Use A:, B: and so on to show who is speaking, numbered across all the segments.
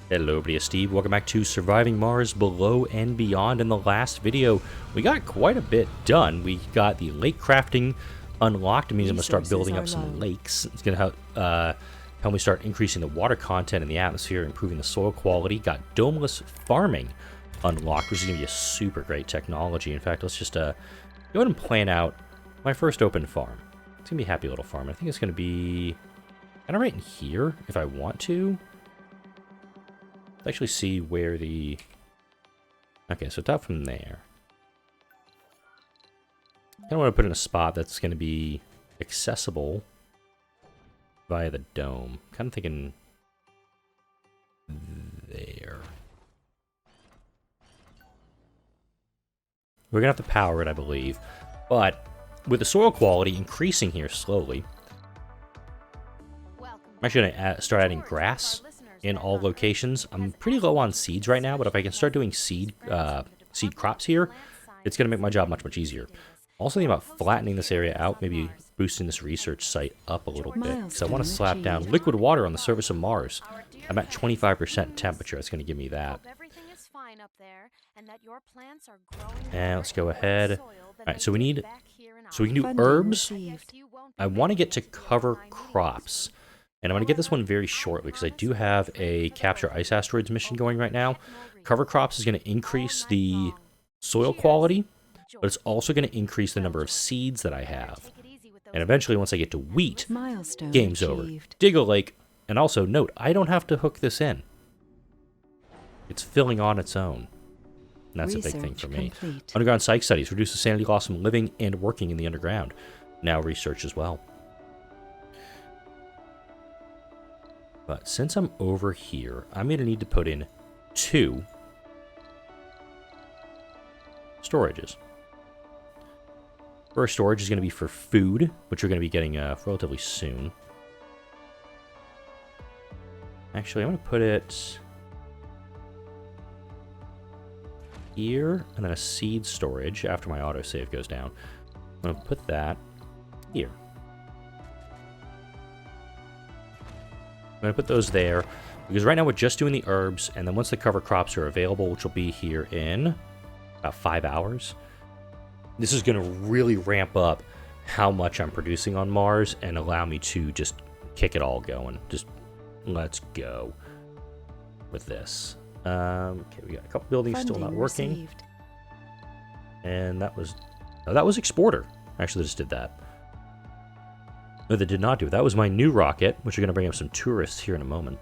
A: Hello everybody, it's Steve. Welcome back to Surviving Mars Below and Beyond. In the last video, we got quite a bit done. We got the lake crafting unlocked. It means I'm going to start building up some lakes. It's going to help me start increasing the water content in the atmosphere, improving the soil quality. Got domeless farming unlocked, which is going to be a super great technology. In fact, let's just go ahead and plan out my first open farm. It's going to be a happy little farm. I think it's going to be kind of right in here if I want to. Let's actually see where the... Okay, so it's out from there. I don't want to put in a spot that's going to be accessible via the dome. Kind of thinking there. We're going to have to power it, I believe. But with the soil quality increasing here slowly, I'm actually going to start adding grass in all locations. I'm pretty low on seeds right now, but if I can start doing seed crops here, it's going to make my job much easier. Also thinking about flattening this area out, maybe boosting this research site up a little bit, because I want to slap down liquid water on the surface of Mars. I'm at 25% temperature. It's going to give me that. And let's go ahead. Alright, so we can do herbs. I want to get to cover crops. And I'm going to get this one very shortly because I do have a capture ice asteroids mission going right now. Cover crops is going to increase the soil quality, but it's also going to increase the number of seeds that I have. And eventually, once I get to wheat, game's over. Dig a lake. And also, note, I don't have to hook this in. It's filling on its own. And that's a big thing for me. Underground psych studies reduce the sanity loss from living and working in the underground. Now research as well. But since I'm over here, I'm going to need to put in 2 storages. First storage is going to be for food, which we're going to be getting relatively soon. Actually, I'm going to put it here, and then a seed storage after my autosave goes down. I'm going to put that here. I'm going to put those there, because right now we're just doing the herbs, and then once the cover crops are available, which will be here in about 5 hours, this is going to really ramp up how much I'm producing on Mars and allow me to just kick it all going. Just let's go with this. Okay, we got a couple buildings still not working. And that was Exporter. Actually, just did that. No, they did not do it. That was my new rocket, which are going to bring up some tourists here in a moment.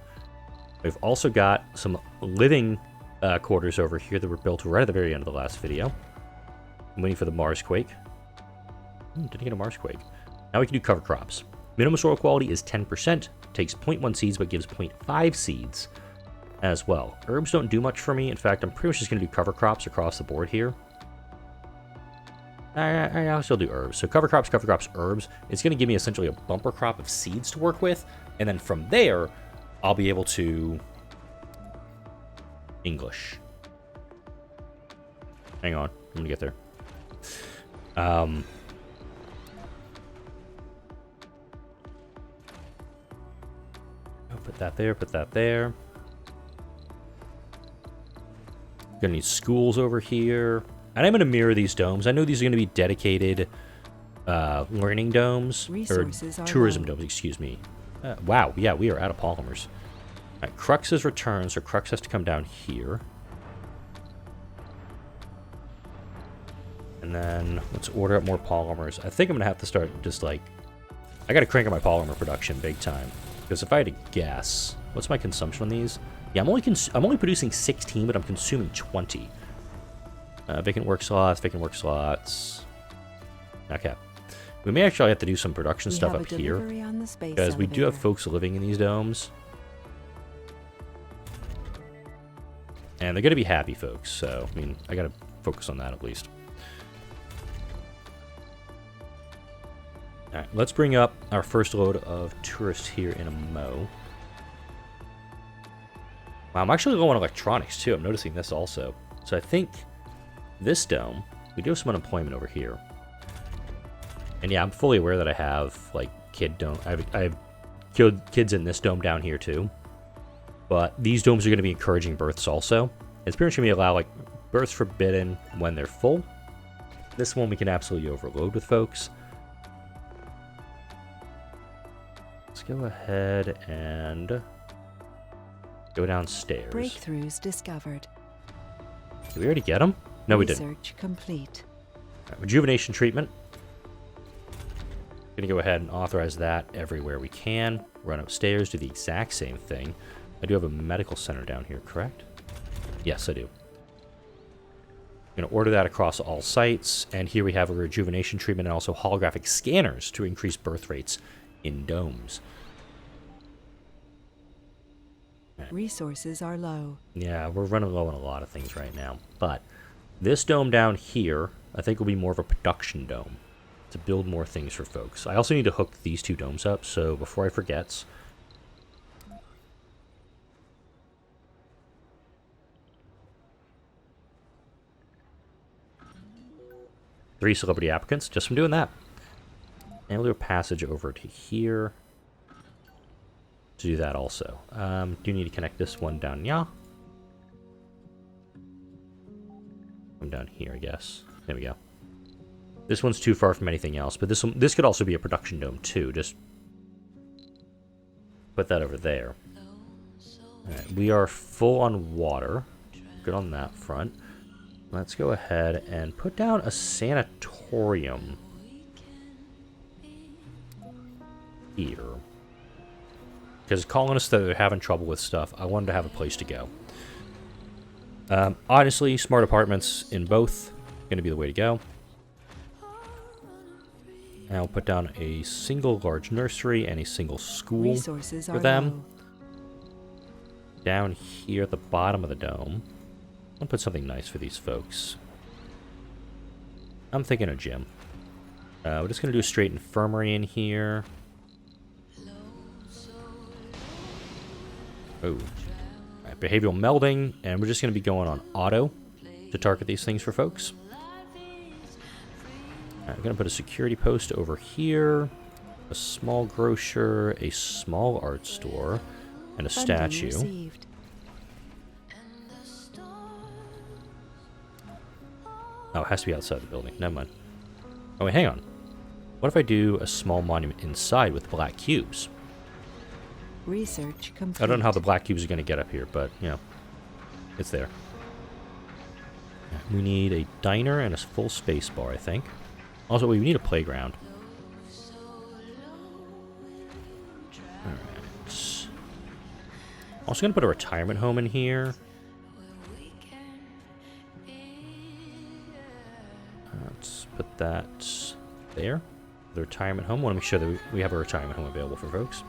A: We've also got some living quarters over here that were built right at the very end of the last video. I'm waiting for the Marsquake. Didn't get a Marsquake. Now we can do cover crops. Minimum soil quality is 10%. Takes 0.1 seeds, but gives 0.5 seeds as well. Herbs don't do much for me. In fact, I'm pretty much just going to do cover crops across the board here. I'll still do herbs. So cover crops, herbs. It's going to give me essentially a bumper crop of seeds to work with. And then from there, I'll be able to... English. Hang on. I'm going to get there. I'll put that there, put that there. Gonna need schools over here. And I'm going to mirror these domes. I know these are going to be dedicated learning domes. Or tourism domes, excuse me. Wow, yeah, we are out of polymers. All right, Crux has returned, so Crux has to come down here. And then let's order up more polymers. I think I'm going to have to start just like... I got to crank up my polymer production big time. Because if I had to guess... What's my consumption on these? Yeah, I'm only producing 16, but I'm consuming 20. Vacant work slots. Okay. We may actually have to do some production stuff up here. Because we do have folks living in these domes. And they're going to be happy folks. So, I mean, I got to focus on that at least. Alright, let's bring up our first load of tourists here in a mo. Wow, I'm actually low on electronics too. I'm noticing this also. So I think this dome, we do have some unemployment over here. And yeah, I'm fully aware that I have, like, I have kids in this dome down here too. But these domes are going to be encouraging births also. It's pretty much going to be allow like births forbidden when they're full. This one we can absolutely overload with folks. Let's go ahead and go downstairs.
B: Breakthroughs discovered.
A: Did we already get them? No, we didn't.
B: Research complete.
A: Right, rejuvenation treatment. Gonna go ahead and authorize that everywhere we can. Run upstairs, do the exact same thing. I do have a medical center down here, correct? Yes, I do. I'm gonna order that across all sites, and here we have a rejuvenation treatment and also holographic scanners to increase birth rates in domes.
B: Resources are low.
A: Yeah, we're running low on a lot of things right now. But this dome down here, I think will be more of a production dome to build more things for folks. I also need to hook these two domes up, so before I forget... Three celebrity applicants, just from doing that. And we'll do a passage over to here to do that also. Do you need to connect this one down? Yeah. Come down here, I guess. There we go. This one's too far from anything else, but this could also be a production dome too. Just put that over there. Alright, we are full on water. Good on that front. Let's go ahead and put down a sanatorium here. Because colonists that are having trouble with stuff, I wanted to have a place to go. Honestly, smart apartments in both going to be the way to go. And I'll put down a single large nursery and a single school for them. Down here at the bottom of the dome, I'll put something nice for these folks. I'm thinking a gym. We're just going to do a straight infirmary in here. Oh. Alright, behavioral melding, and we're just going to be going on auto to target these things for folks. Alright, we're going to put a security post over here, a small grocer, a small art store, and a statue.
B: Received.
A: Oh, it has to be outside the building. Never mind. Oh, wait, hang on. What if I do a small monument inside with black cubes?
B: Research complete.
A: I don't know how the black cubes are going to get up here, but, you know, it's there. We need a diner and a full space bar, I think. Also, we need a playground. Alright. Also going to put a retirement home in here. Let's put that there. The retirement home. I want to make sure that we have a retirement home available for folks.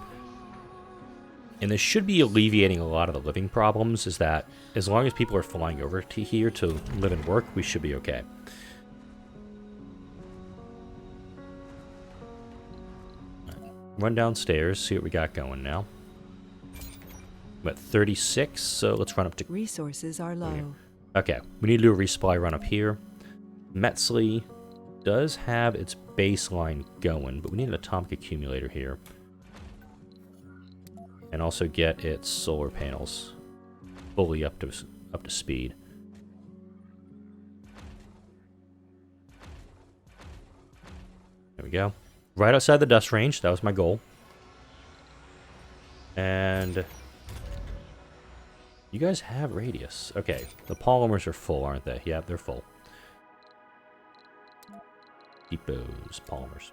A: And this should be alleviating a lot of the living problems, is that as long as people are flying over to here to live and work, we should be okay. Run downstairs, see what we got going now. I'm at 36, so let's run up to...
B: Resources are low.
A: Okay, we need to do a resupply run up here. Metzley does have its baseline going, but we need an atomic accumulator here. And also get its solar panels fully up to speed. There we go. Right outside the dust range. That was my goal. And you guys have radius. Okay, the polymers are full, aren't they? Yeah, they're full. Depots, polymers.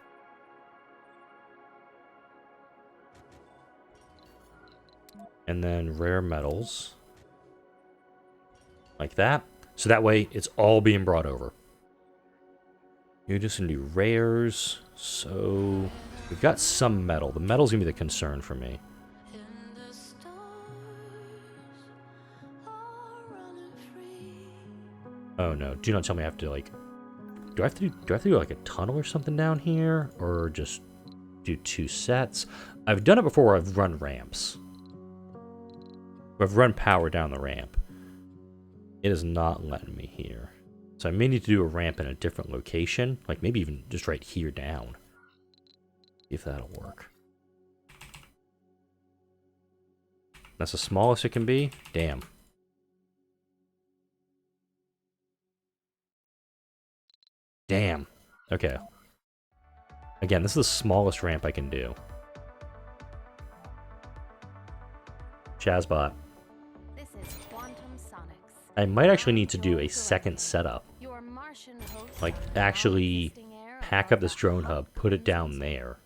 A: And then rare metals. Like that. So that way, it's all being brought over. You're just going to do rares. So, we've got some metal. The metal's going to be the concern for me. Oh no, do not tell me I have to, like... Do I have to do like a tunnel or something down here? Or just do 2 sets? I've done it before where I've run ramps. I've run power down the ramp. It is not letting me here. So I may need to do a ramp in a different location. Like maybe even just right here down. See if that'll work. That's the smallest it can be? Damn. Damn. Okay. Again, this is the smallest ramp I can do. Chazbot.
C: This is Quantum Sonics.
A: I might actually need to do a second setup.
C: Your Martian host
A: Like,
C: of
A: actually
C: existing air
A: pack up this drone hub, put it down there.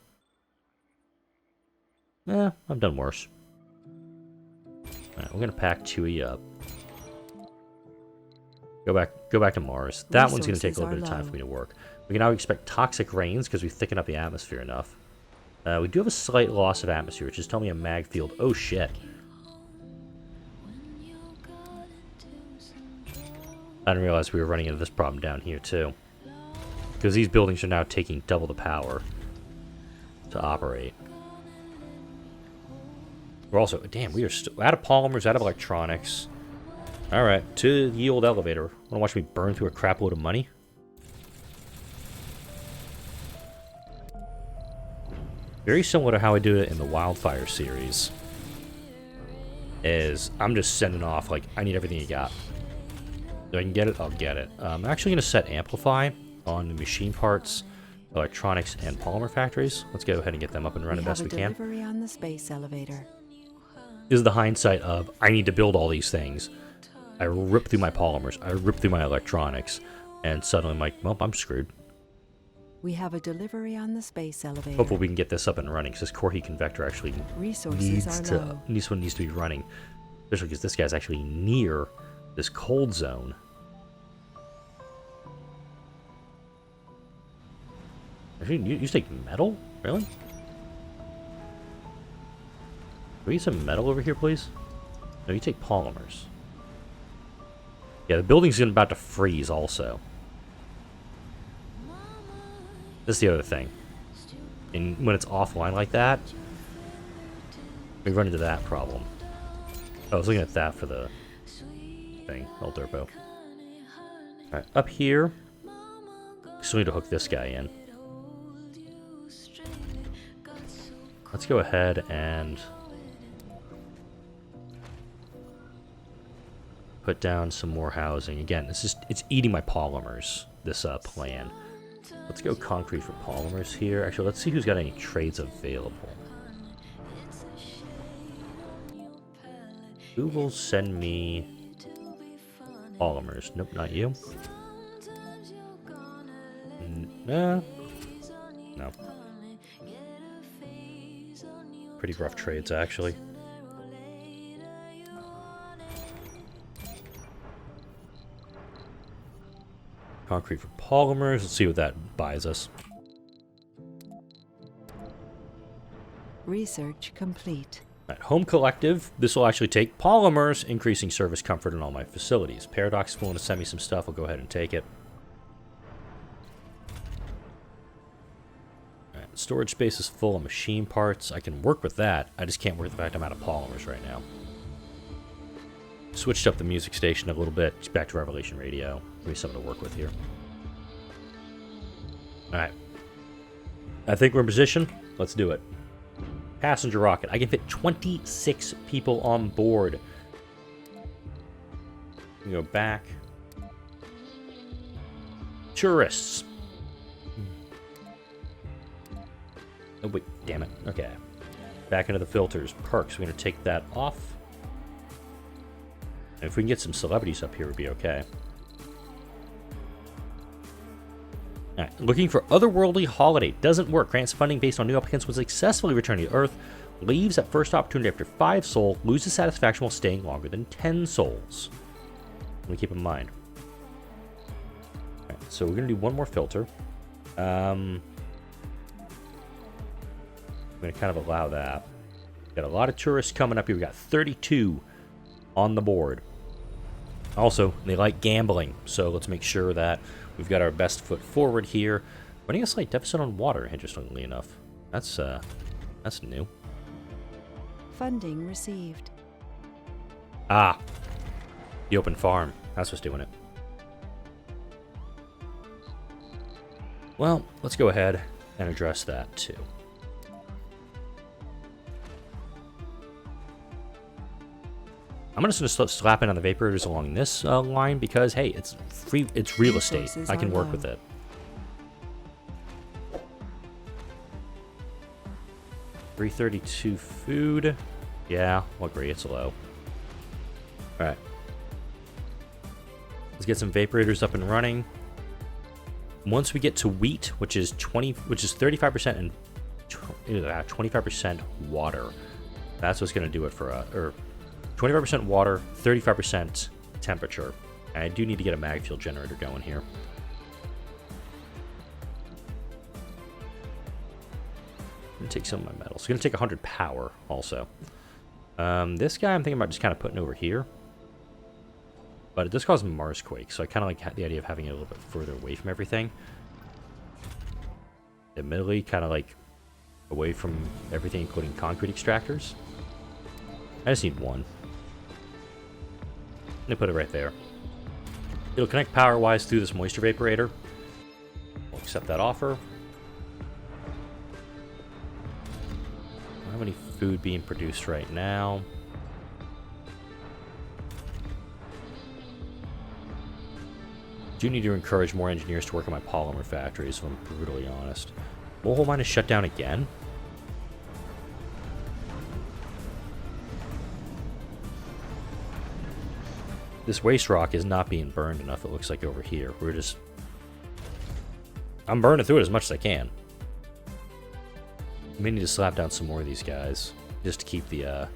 A: I've done worse. Alright, we're gonna pack Chewie up. Go back to Mars. That one's gonna take a little bit of time for me to work. We can now expect toxic rains because we thicken up the atmosphere enough. We do have a slight loss of atmosphere, which is telling me a mag field. Oh shit. I didn't realize we were running into this problem down here too. Because these buildings are now taking double the power to operate. We're also, damn, we are still out of polymers, out of electronics. Alright, to the old elevator. Wanna watch me burn through a crap load of money? Very similar to how I do it in the Wildfire series. Is, I'm just sending off, like, I need everything you got. If I can get it, I'll get it. I'm actually going to set Amplify on the machine parts, electronics, and polymer factories. Let's go ahead and get them up and running best we can.
B: Delivery on the space elevator.
A: This is the hindsight of, I need to build all these things. I rip through my polymers, I rip through my electronics, and suddenly I'm like, well, I'm screwed.
B: We have a delivery on the space elevator.
A: Hopefully we can get this up and running, because this core heat convector actually
B: Resources are low.
A: this one needs to be running. Especially because this guy's actually near this cold zone. Actually, you take metal? Really? Can we get some metal over here, please? No, you take polymers. Yeah, the building's about to freeze also. This is the other thing. And when it's offline like that, we run into that problem. Oh, I was looking at that for the thing, El Durbo. Alright, up here, still need to hook this guy in. Let's go ahead and put down some more housing. Again, it's eating my polymers, this plan. Let's go concrete for polymers here. Actually, let's see who's got any trades available. Who will send me polymers? Nope, not you. No. Pretty rough trades, actually. Concrete for polymers. Let's see what that buys us.
B: Research complete.
A: At Home Collective, this will actually take polymers, increasing service comfort in all my facilities. Paradox is willing to send me some stuff. I'll go ahead and take it. Alright, storage space is full of machine parts. I can work with that. I just can't work with the fact I'm out of polymers right now. Switched up the music station a little bit. Just back to Revelation Radio. Give me something to work with here. Alright. I think we're in position. Let's do it. Passenger rocket. I can fit 26 people on board. We go back. Tourists. Oh, wait. Damn it. Okay. Back into the filters. Perks. We're going to take that off. And if we can get some celebrities up here, we'd be okay. Alright, looking for otherworldly holiday. Doesn't work. Grants funding based on new applicants was successfully returned to Earth. Leaves at first opportunity after 5 soul. Loses satisfaction while staying longer than 10 souls. Let me keep in mind. Alright, so we're going to do one more filter. I'm going to kind of allow that. Got a lot of tourists coming up here. We got 32 on the board. Also, they like gambling, so let's make sure that we've got our best foot forward here. Running a slight deficit on water, interestingly enough. That's new.
B: Funding received.
A: Ah, the open farm. That's what's doing it. Well, let's go ahead and address that too. I'm just going to slap in on the vaporators along this line because, hey, it's free. It's real estate.
B: Resources
A: I can
B: are
A: work
B: low.
A: with it. $332 food. Yeah, well, great. It's low. All right. Let's get some vaporators up and running. Once we get to wheat, which is 35% and 25% water, that's what's going to do it for us. Or 25% water, 35% temperature. And I do need to get a mag fuel generator going here. I'm going to take some of my metals. It's going to take 100 power also. This guy I'm thinking about just kind of putting over here. But it does cause Mars quake, so I kind of like the idea of having it a little bit further away from everything. Admittedly, kind of like away from everything, including concrete extractors. I just need one. I'm going to put it right there. It'll connect power-wise through this moisture vaporator. We'll accept that offer. I don't have any food being produced right now. Do need to encourage more engineers to work on my polymer factories, if I'm brutally honest. Mobile mine is shut down again? This waste rock is not being burned enough, it looks like, over here. I'm burning through it as much as I can. I may need to slap down some more of these guys, just to keep the,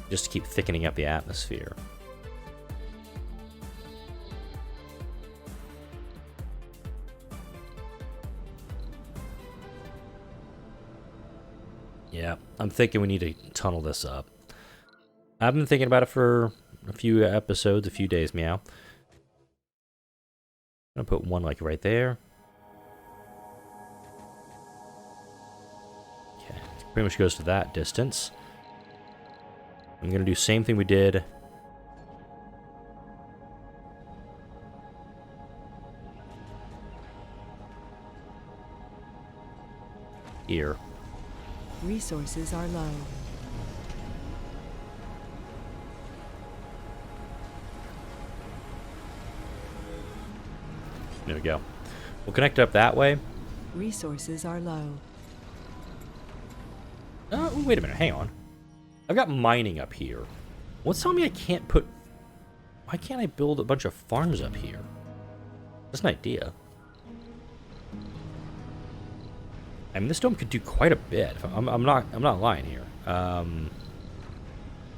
A: just to keep thickening up the atmosphere. Yeah, I'm thinking we need to tunnel this up. I've been thinking about it for a few episodes, a few days, meow. I'm gonna put one like right there. Okay, pretty much goes to that distance. I'm gonna do the same thing we did. Here.
B: Resources are low.
A: There we go. We'll connect it up that way.
B: Resources are low.
A: Wait a minute, hang on. I've got mining up here. What's telling me I can't put... Why can't I build a bunch of farms up here? That's an idea. I mean, this dome could do quite a bit. I'm not lying here. Yeah,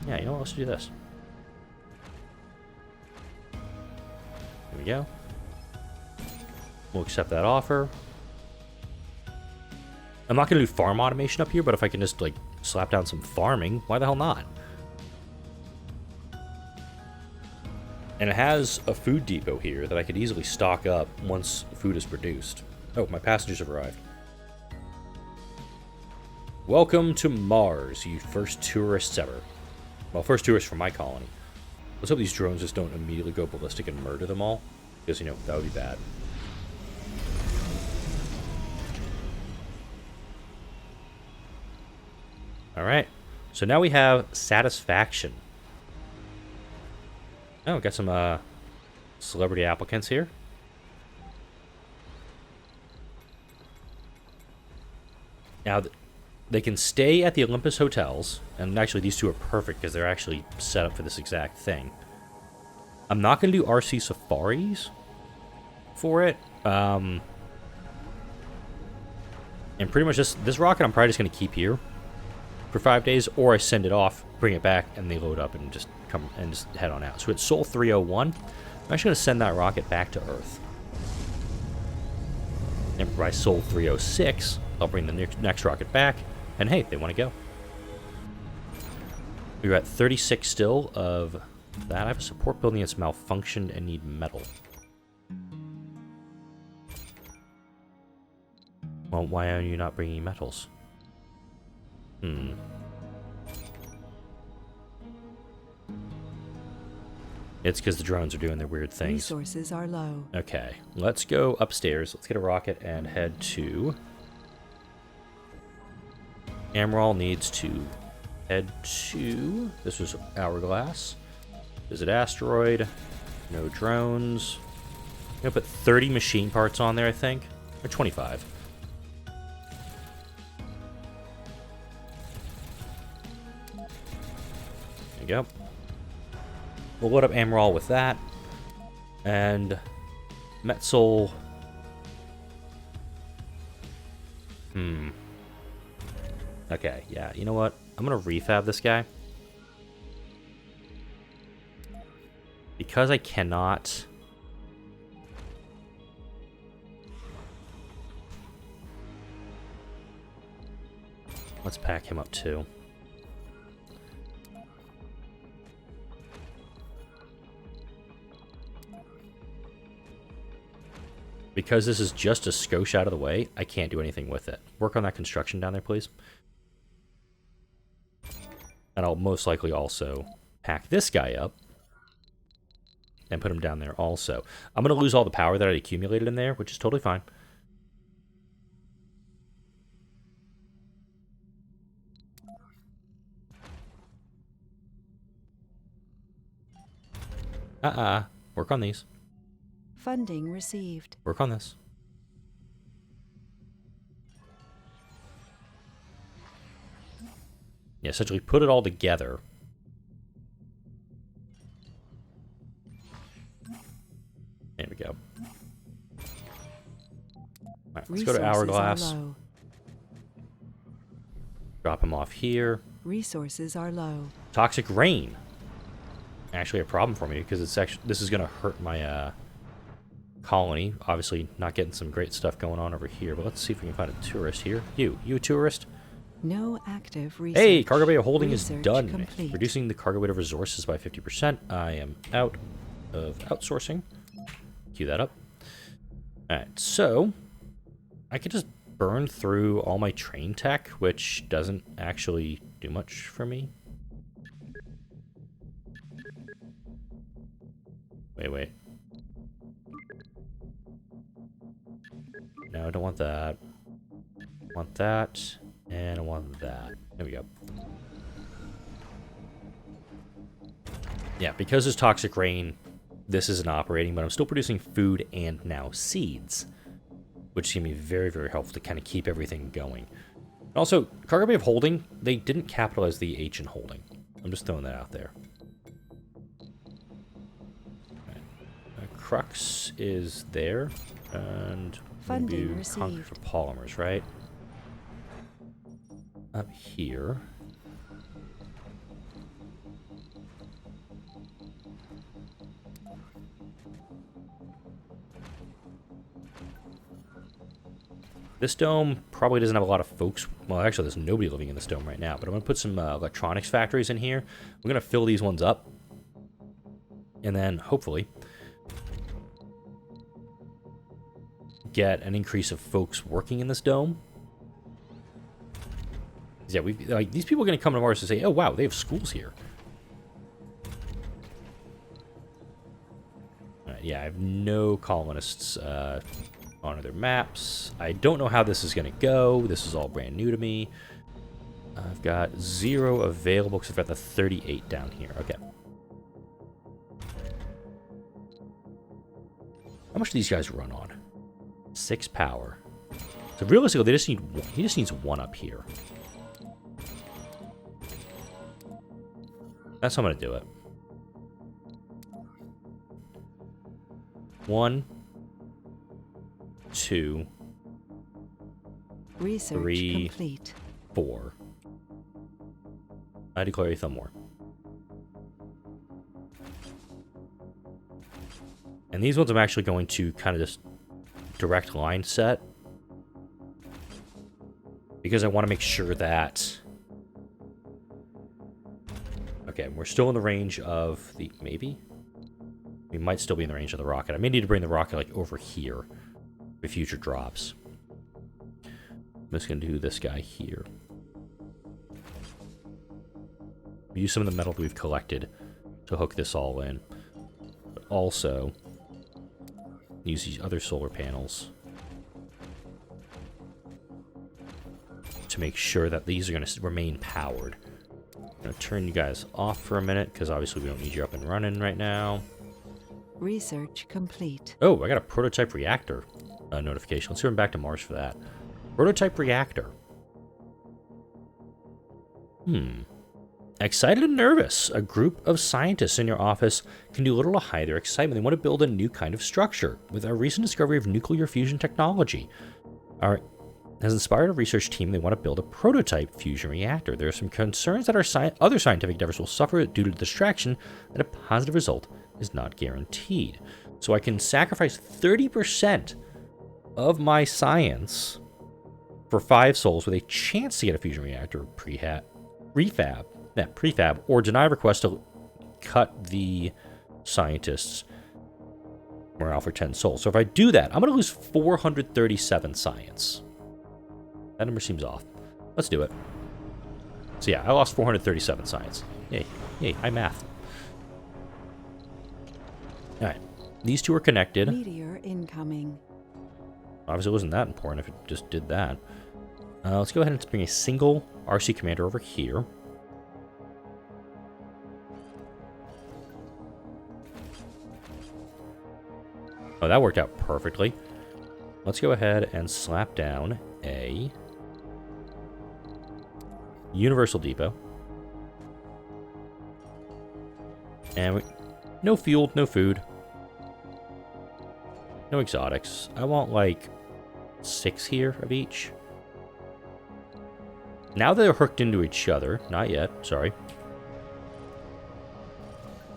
A: you know what? Let's do this. There we go. We'll accept that offer. I'm not going to do farm automation up here, but if I can just, like, slap down some farming, why the hell not? And it has a food depot here that I could easily stock up once food is produced. Oh, my passengers have arrived. Welcome to Mars, you first tourists ever. Well, first tourists from my colony. Let's hope these drones just don't immediately go ballistic and murder them all. Because, you know, that would be bad. Alright. So now we have satisfaction. Oh, we got some celebrity applicants here. Now, they can stay at the Olympus hotels, and actually these two are perfect because they're actually set up for this exact thing. I'm not going to do RC safaris for it. And pretty much this rocket I'm probably just going to keep here for 5 days, or I send it off, bring it back, and they load up and just come and just head on out. So it's Sol 301. I'm actually going to send that rocket back to Earth. And by Sol 306, I'll bring the next rocket back. And hey, they want to go. We're at 36 still of that. I have a support building that's malfunctioned and need metal. Well, why are you not bringing metals? It's because the drones are doing their weird things.
B: Resources are low.
A: Okay, let's go upstairs. Let's get a rocket and head to... Amaral needs to head to... This was Hourglass. Visit Asteroid. No drones. I'm going to put 30 machine parts on there, I think. Or 25. There you go. We'll load up Amaral with that. And Metzel... Okay, yeah, you know what? I'm going to refab this guy. Because I cannot... Let's pack him up too. Because this is just a skosh out of the way, I can't do anything with it. Work on that construction down there, please. And I'll most likely also pack this guy up. And put him down there also. I'm going to lose all the power that I accumulated in there, which is totally fine. Work on these.
B: Funding received.
A: Work on this. Yeah, essentially put it all together. There we go. Alright, let's go to Hourglass. Drop him off here.
B: Resources are low.
A: Toxic rain. Actually a problem for me because it's actually this is gonna hurt my colony. Obviously not getting some great stuff going on over here, but let's see if we can find a tourist here. You a tourist?
B: No active research.
A: Hey, cargo bay of holding is
B: Research
A: done.
B: complete.
A: Reducing the cargo weight of resources by 50%. I am out of outsourcing. Cue that up. Alright, so I could just burn through all my train tech, which doesn't actually do much for me. Wait. No, I don't want that. I want that, and I want that. There we go. Yeah, because there's toxic rain, this isn't operating, but I'm still producing food and now seeds, which can be very, very helpful to kind of keep everything going. Also, cargo bay of holding, they didn't capitalize the H in holding. I'm just throwing that out there. Crux is there, and
B: Funding
A: we conquer for polymers, right? Up here. This dome probably doesn't have a lot of folks. Well, actually, there's nobody living in this dome right now, but I'm going to put some electronics factories in here. We're going to fill these ones up, and then hopefully get an increase of folks working in this dome. Yeah, these people are going to come to Mars and say, "Oh wow, they have schools here." Yeah, I have no colonists on their maps. I don't know how this is going to go. This is all brand new to me. I've got 0 available because I've got the 38 down here. Okay. How much do these guys run on? 6 power. So realistically, they just need one. He just needs 1 up here. That's how I'm gonna do it. 1, 2,
B: Research
A: 3,
B: complete.
A: 4. I declare a thumb war. And these ones I'm actually going to kind of just direct line set, because I want to make sure that... Okay, we're still in the range of the... Maybe? We might still be in the range of the rocket. I may need to bring the rocket, like, over here for future drops. I'm just going to do this guy here. Use some of the metal that we've collected to hook this all in. But also... use these other solar panels to make sure that these are going to remain powered. I'm going to turn you guys off for a minute, because obviously we don't need you up and running right now.
B: Research complete.
A: Oh, I got a prototype reactor notification. Let's turn back to Mars for that. Prototype reactor. Excited and nervous. A group of scientists in your office can do little to hide their excitement. They want to build a new kind of structure. With our recent discovery of nuclear fusion technology, has inspired a research team. They want to build a prototype fusion reactor. There are some concerns that our other scientific endeavors will suffer due to the distraction, that a positive result is not guaranteed. So I can sacrifice 30% of my science for 5 souls with a chance to get a fusion reactor prefab, or deny request to cut the scientists' morale for 10 souls. So if I do that, I'm going to lose 437 science. That number seems off. Let's do it. So yeah, I lost 437 science. Yay. Yay, high math. Alright. These two are connected.
B: Meteor incoming.
A: Obviously it wasn't that important if it just did that. Let's go ahead and bring a single RC commander over here. Oh, that worked out perfectly. Let's go ahead and slap down a Universal Depot. And no fuel, no food. No exotics. I want like 6 here of each. Now they're hooked into each other. Not yet, sorry.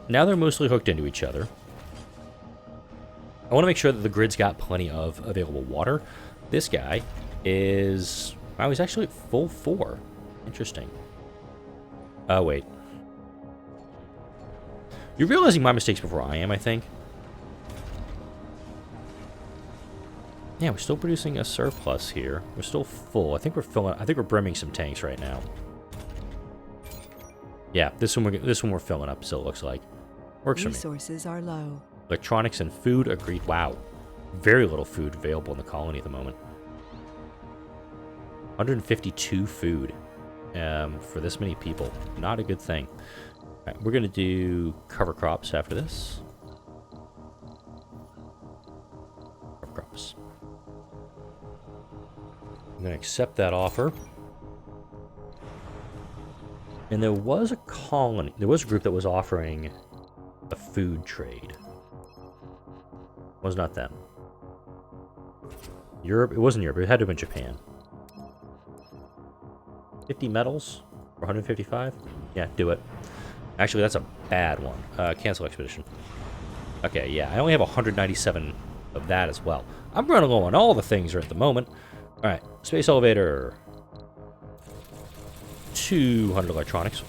A: Now they're mostly hooked into each other. I want to make sure that the grid's got plenty of available water. This guy is... Wow, he's actually at full 4. Interesting. Oh, wait. You're realizing my mistakes before I am, I think. Yeah, we're still producing a surplus here. We're still full. I think we're brimming some tanks right now. Yeah, this one we're filling up, still looks like. Works for me.
B: Resources are low.
A: Electronics and food, agreed. Wow. Very little food available in the colony at the moment. 152 food for this many people. Not a good thing. All right, we're going to do cover crops after this. Cover crops. I'm going to accept that offer. And there was a colony, there was a group that was offering a food trade. Was not them. Europe, it wasn't Europe, it had to have been Japan. 50 metals for 155? Yeah, do it. Actually, that's a bad one. Cancel expedition. Okay, yeah, I only have 197 of that as well. I'm running low on all the things right at the moment. Alright, space elevator. 200 electronics.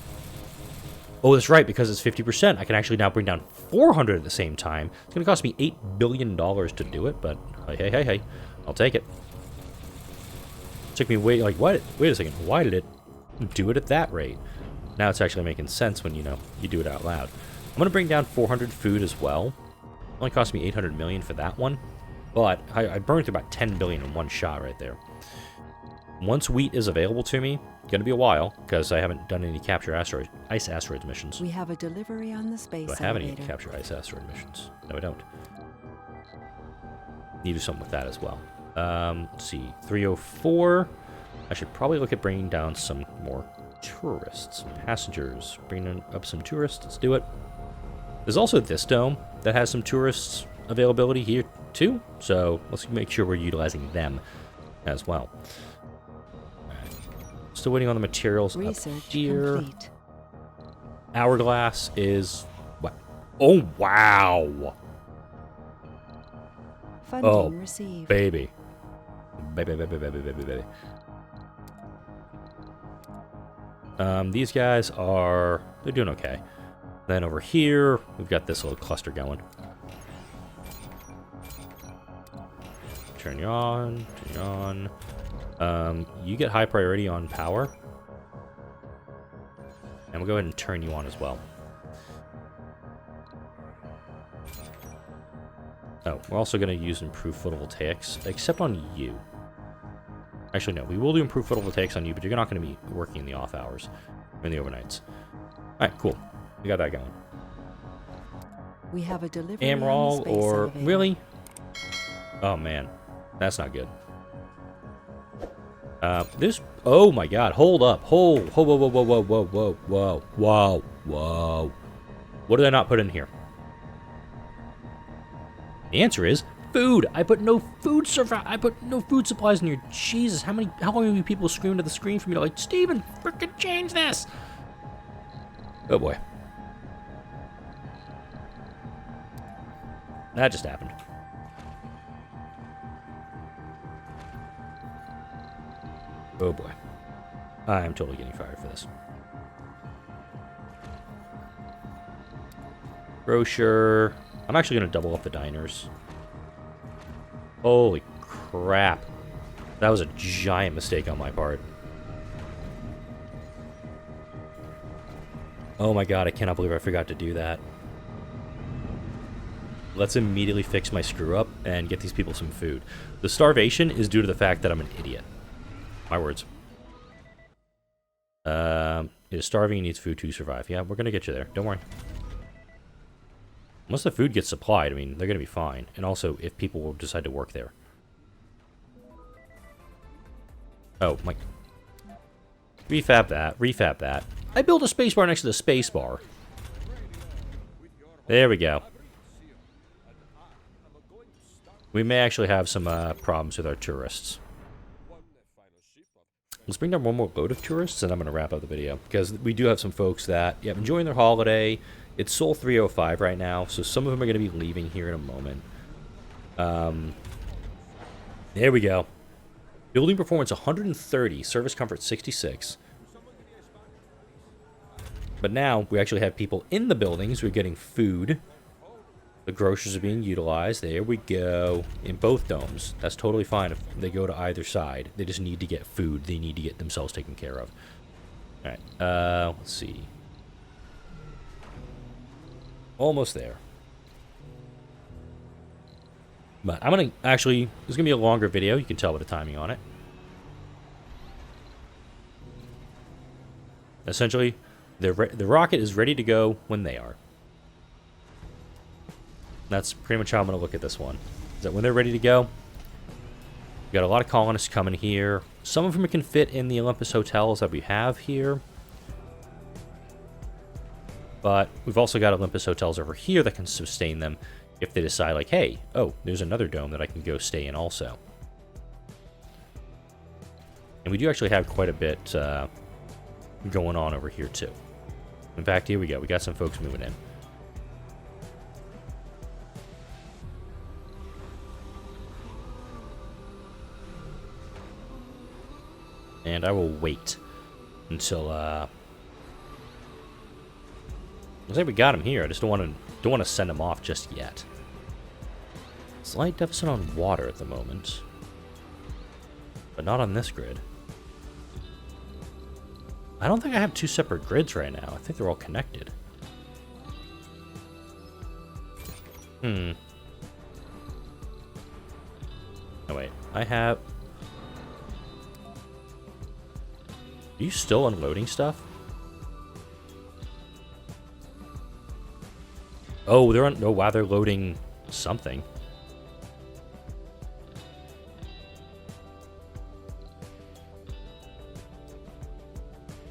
A: Oh, that's right, because it's 50%. I can actually now bring down 400 at the same time. It's going to cost me $8 billion to do it, but hey, I'll take it. It took me wait a second, why did it do it at that rate? Now it's actually making sense when, you do it out loud. I'm going to bring down 400 food as well. It only cost me 800 million for that one, but I burned through about 10 billion in one shot right there. Once wheat is available to me, it's going to be a while, because I haven't done any capture ice asteroids missions.
B: We have a delivery on the space
A: Do I have any
B: elevator.
A: capture ice asteroid missions? No, I don't. Need to do something with that as well. Let's see. 304. I should probably look at bringing down some more tourists. Passengers. Bringing up some tourists. Let's do it. There's also this dome that has some tourists availability here too. So let's make sure we're utilizing them as well. Still waiting on the materials
B: Research
A: up here.
B: complete.
A: Hourglass is what? Oh wow!
B: Funding received.
A: Baby. These guys they're doing okay. Then over here, we've got this little cluster going. Turn you on, turn you on. You get high priority on power. And we'll go ahead and turn you on as well. Oh, we're also going to use improved photovoltaics, except on you. Actually, no, we will do improved photovoltaics on you, but you're not going to be working in the off hours, or in the overnights. Alright, cool. We got that going.
B: We have a delivery on the
A: Amrol
B: space
A: or...
B: elevator.
A: Really? Oh, man. That's not good. This... Oh, my God. Hold up. Whoa, whoa, whoa, whoa, whoa, whoa, whoa, whoa, whoa, whoa. What did I not put in here? The answer is food. I put no food I put no food supplies in here. Jesus, how long have you people screamed at the screen for me to like, Steven, frickin' change this? Oh boy. That just happened. Oh boy. I am totally getting fired for this. Brochure. I'm actually going to double up the diners. Holy crap. That was a giant mistake on my part. Oh my god, I cannot believe I forgot to do that. Let's immediately fix my screw up and get these people some food. The starvation is due to the fact that I'm an idiot. My words. It is starving and needs food to survive. Yeah, we're going to get you there. Don't worry. Once the food gets supplied, I mean, they're going to be fine. And also, if people will decide to work there. Oh, my... Refab that. Refab that. I built a spacebar next to the spacebar. There we go. We may actually have some problems with our tourists. Let's bring down one more load of tourists, and I'm going to wrap up the video. Because we do have some folks that, yeah, enjoying their holiday. It's Sol 305 right now, so some of them are going to be leaving here in a moment. There we go. Building performance 130, service comfort 66. But now we actually have people in the buildings. We're getting food. The grocers are being utilized. There we go. In both domes. That's totally fine if they go to either side. They just need to get food. They need to get themselves taken care of. Alright, let's see. Almost there. But I'm going to actually... This is going to be a longer video. You can tell by the timing on it. Essentially, the rocket is ready to go when they are. That's pretty much how I'm going to look at this one. Is that when they're ready to go, we got a lot of colonists coming here. Some of them can fit in the Olympus hotels that we have here. But we've also got Olympus hotels over here that can sustain them if they decide, like, hey, oh, there's another dome that I can go stay in also. And we do actually have quite a bit going on over here, too. In fact, here we go. We got some folks moving in. And I will wait until I think we got him here. I just don't want to send him off just yet. Slight deficit on water at the moment, but not on this grid. I don't think I have two separate grids right now. I think they're all connected. Oh wait, I have... Are you still unloading stuff? Oh, they're on... Oh, wow, they're loading something.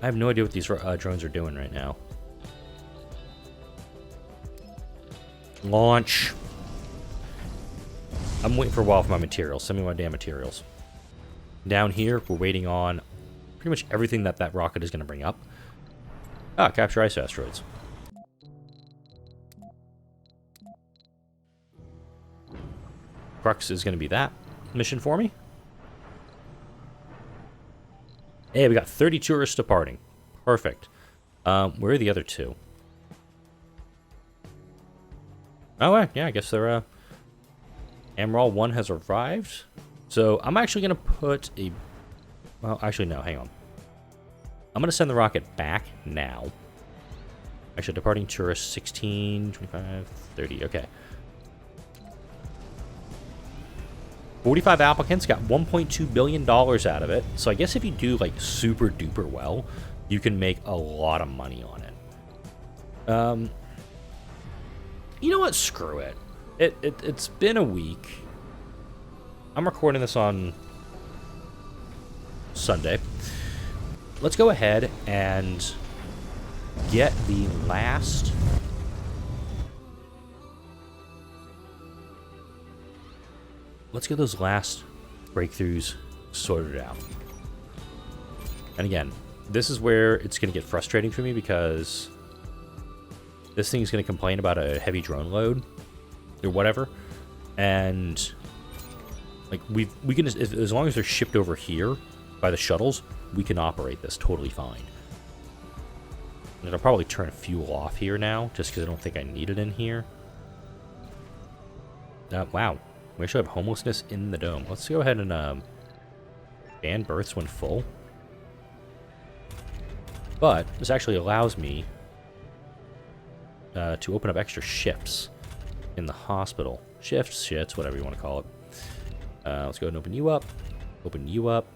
A: I have no idea what these drones are doing right now. Launch. I'm waiting for a while for my materials. Send me my damn materials. Down here, we're waiting on pretty much everything that rocket is going to bring up. Ah, capture ice asteroids. Crux is going to be that mission for me. Hey, we got 30 tourists departing. Perfect. Where are the other two? Oh, yeah, I guess they're, Amrol 1 has arrived. So, I'm actually going to put a... Well, actually, no, hang on. I'm going to send the rocket back now. Actually, departing tourists 16, 25, 30, okay. 45 applicants, got $1.2 billion out of it. So I guess if you do, like, super duper well, you can make a lot of money on it. You know what? Screw it. It's been a week. I'm recording this on Sunday. Let's go ahead and get the last... Let's get those last breakthroughs sorted out. And again, this is where it's going to get frustrating for me because this thing's going to complain about a heavy drone load or whatever. And like we can just, as long as they're shipped over here by the shuttles, we can operate this totally fine. And I'll probably turn fuel off here now just because I don't think I need it in here. Wow. We actually have homelessness in the dome. Let's go ahead and ban births when full. But this actually allows me to open up extra shifts in the hospital. Shifts, shits, whatever you want to call it. Let's go ahead and open you up. Open you up.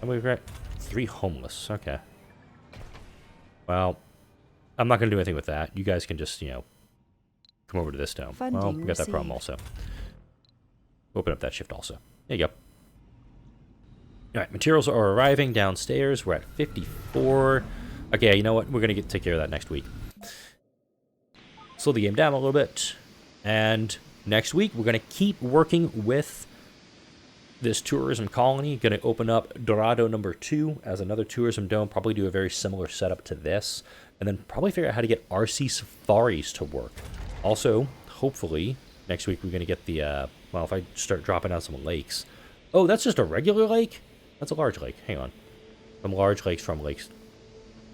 A: And we've got 3 homeless. Okay. Well, I'm not going to do anything with that. You guys can just, you know, come over to this dome.
B: Funding
A: well, we got that problem
B: received.
A: also. Open up that shift also. There you go. Alright, materials are arriving downstairs. We're at 54. Okay, you know what? We're going to take care of that next week. Slow the game down a little bit. And next week, we're going to keep working with this tourism colony. Going to open up Dorado number 2 as another tourism dome. Probably do a very similar setup to this. And then probably figure out how to get RC safaris to work. Also, hopefully, next week we're going to get the... well, if I start dropping out some lakes. Oh, that's just a regular lake? That's a large lake. Hang on. From large lakes, from lakes.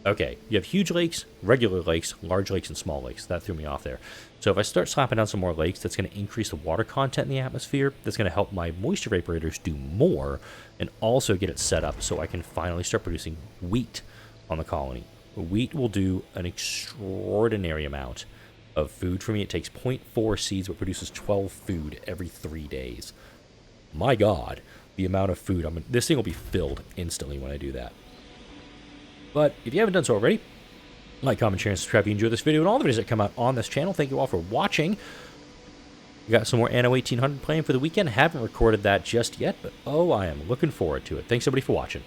A: Okay, you have huge lakes, regular lakes, large lakes, and small lakes. That threw me off there. So if I start slapping down some more lakes, that's going to increase the water content in the atmosphere. That's going to help my moisture vaporators do more and also get it set up so I can finally start producing wheat on the colony. Wheat will do an extraordinary amount of food for me. It takes 0.4 seeds, but produces 12 food every 3 days. My God, the amount of food. This thing will be filled instantly when I do that. But if you haven't done so already, like, comment, share, and subscribe if you enjoyed this video and all the videos that come out on this channel. Thank you all for watching. We got some more Anno 1800 playing for the weekend. Haven't recorded that just yet, but oh, I am looking forward to it. Thanks everybody for watching.